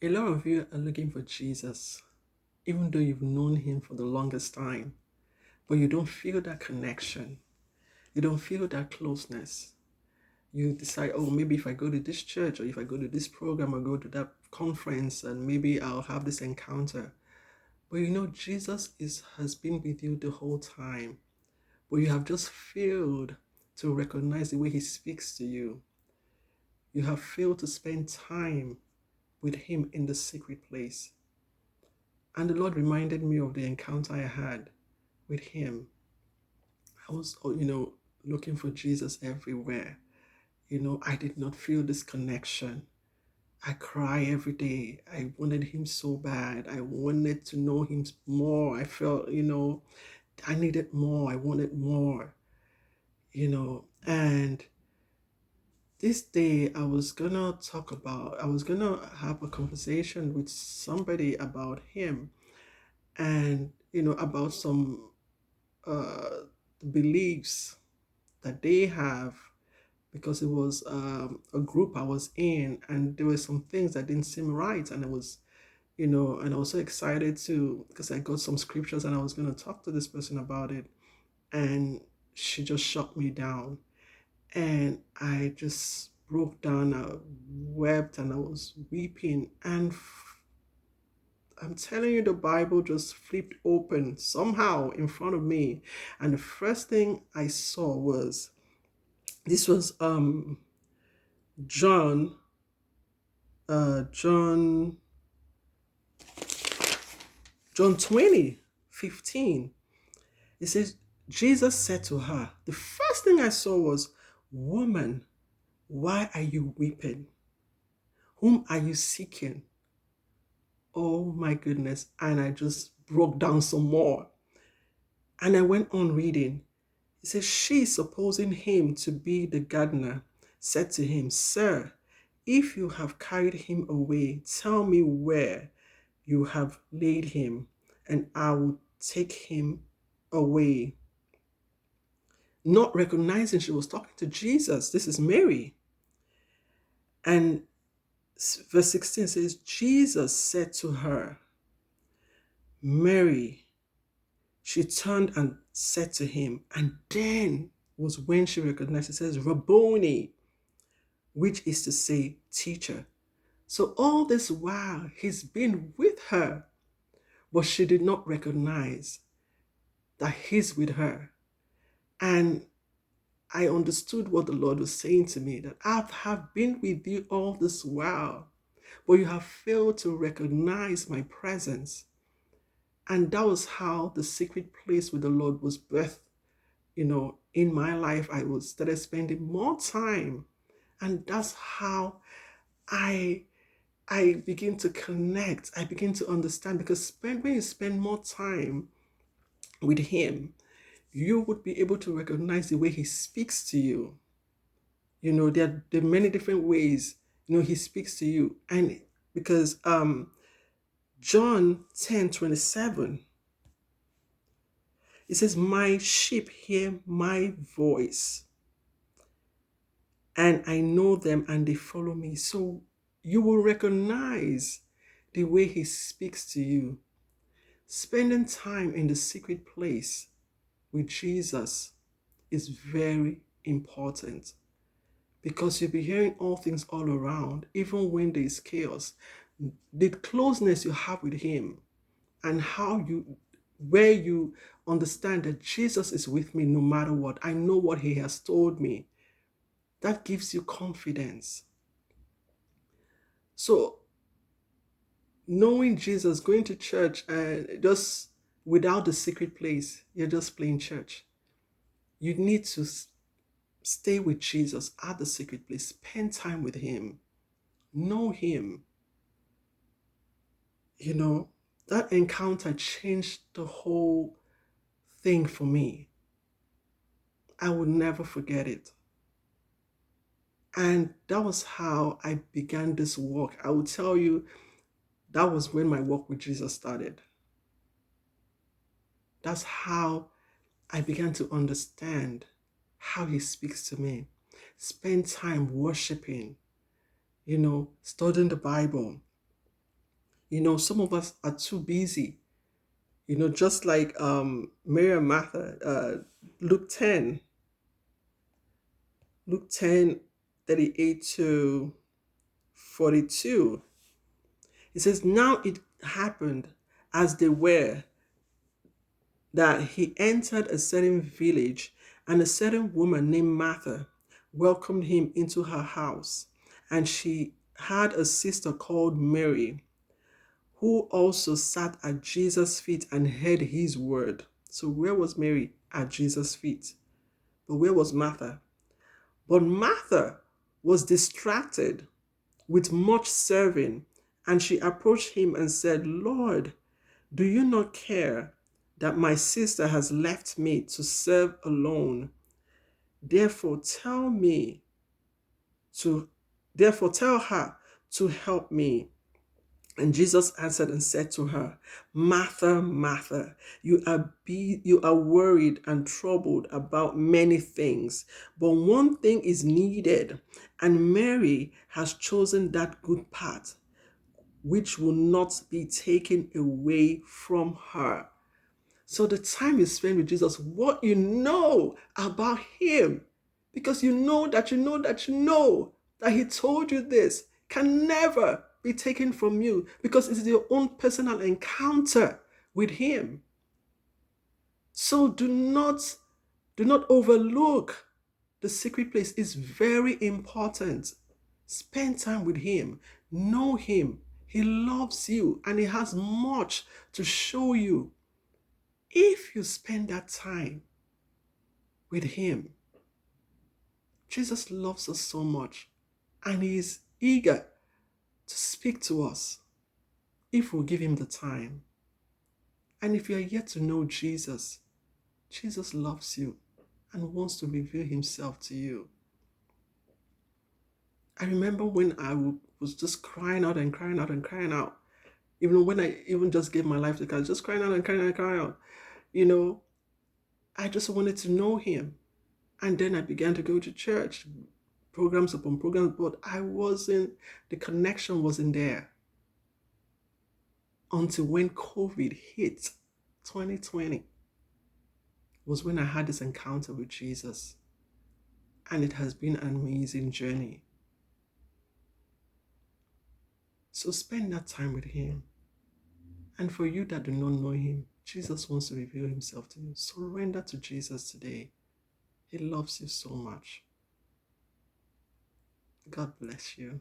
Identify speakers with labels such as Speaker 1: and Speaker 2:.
Speaker 1: A lot of you are looking for Jesus, even though you've known him for the longest time, but you don't feel that connection. You don't feel that closeness. You decide, oh, maybe if I go to this church or if I go to this program or go to that conference, and maybe I'll have this encounter. But Jesus has been with you the whole time, but you have just failed to recognize the way he speaks to you. You have failed to spend time with him in the secret place. And the Lord reminded me of the encounter I had with him. I was, looking for Jesus everywhere. I did not feel this connection. I cry every day. I wanted him so bad. I wanted to know him more. I felt, I needed more. I wanted more, And this day I was gonna have a conversation with somebody about him and, about some uh, beliefs that they have because it was a group I was in, and there were some things that didn't seem right, and and I was so excited to because I got some scriptures and I was going to talk to this person about it, and she just shut me down, and I just broke down, I wept, and I was weeping, and I'm telling you, the Bible just flipped open somehow in front of me, and the first thing I saw was this was John, John, John 20:15. It says, Jesus said to her, the first thing I saw was, woman, why are you weeping? Whom are you seeking? Oh my goodness. And I just broke down some more. And I went on reading. It says, she, supposing him to be the gardener, said to him, sir, if you have carried him away, tell me where you have laid him, and I will take him away. Not recognizing she was talking to Jesus. This is Mary. And verse 16 says, Jesus said to her, Mary. She turned and said to him, and then was when she recognized, it says, Rabboni, which is to say, teacher. So all this while, he's been with her, but she did not recognize that he's with her. And I understood what the Lord was saying to me, that I have been with you all this while, but you have failed to recognize my presence. And that was how the secret place with the Lord was birthed. In my life, I was started spending more time. And that's how I I begin to connect. I begin to understand, because when you spend more time with him, you would be able to recognize the way he speaks to you. There are many different ways, he speaks to you. And because John 10:27, it says, my sheep hear my voice, and I know them and they follow me. So you will recognize the way he speaks to you. Spending time in the secret place with Jesus is very important, because you'll be hearing all things all around, even when there's chaos. The closeness you have with him, and where you understand that Jesus is with me no matter what. I know what he has told me. That gives you confidence. So knowing Jesus, going to church, and just without the secret place, you're just playing church. You need to stay with Jesus at the secret place, spend time with him, know him. That encounter changed the whole thing for me. I will never forget it. And that was how I began this walk. I will tell you, that was when my walk with Jesus started. That's how I began to understand how he speaks to me. Spend time worshiping, studying the Bible, Some of us are too busy, just like Mary and Martha, Luke 10, Luke 10, 38 to 42. It says, now it happened as they were that he entered a certain village, and a certain woman named Martha welcomed him into her house. And she had a sister called Mary, who also sat at Jesus' feet and heard his word. So, where was Mary? At Jesus' feet. But where was Martha? But Martha was distracted with much serving, and she approached him and said, Lord, do you not care that my sister has left me to serve alone? Therefore tell me to therefore tell her to help me. And Jesus answered and said to her, Martha, Martha, you are worried and troubled about many things, but one thing is needed, and Mary has chosen that good part, which will not be taken away from her. So the time you spend with Jesus, what you know about him, because you know that you know that you know that he told you this, can never be taken from you, because it's your own personal encounter with him. So do not overlook the secret place. Is very important. Spend time with him. Know him. He loves you and he has much to show you. If you spend that time with him, Jesus loves us so much and he is eager to speak to us if we'll give him the time. And if you are yet to know Jesus, Jesus loves you and wants to reveal himself to you. I remember when I was just crying out and crying out and crying out, even when I even just gave my life to God, just crying out and crying out and crying out. I just wanted to know him. And then I began to go to church, programs upon programs, but the connection wasn't there. Until when COVID hit, 2020, was when I had this encounter with Jesus. And it has been an amazing journey. So spend that time with him. And for you that do not know him, Jesus wants to reveal himself to you. Surrender to Jesus today. He loves you so much. God bless you.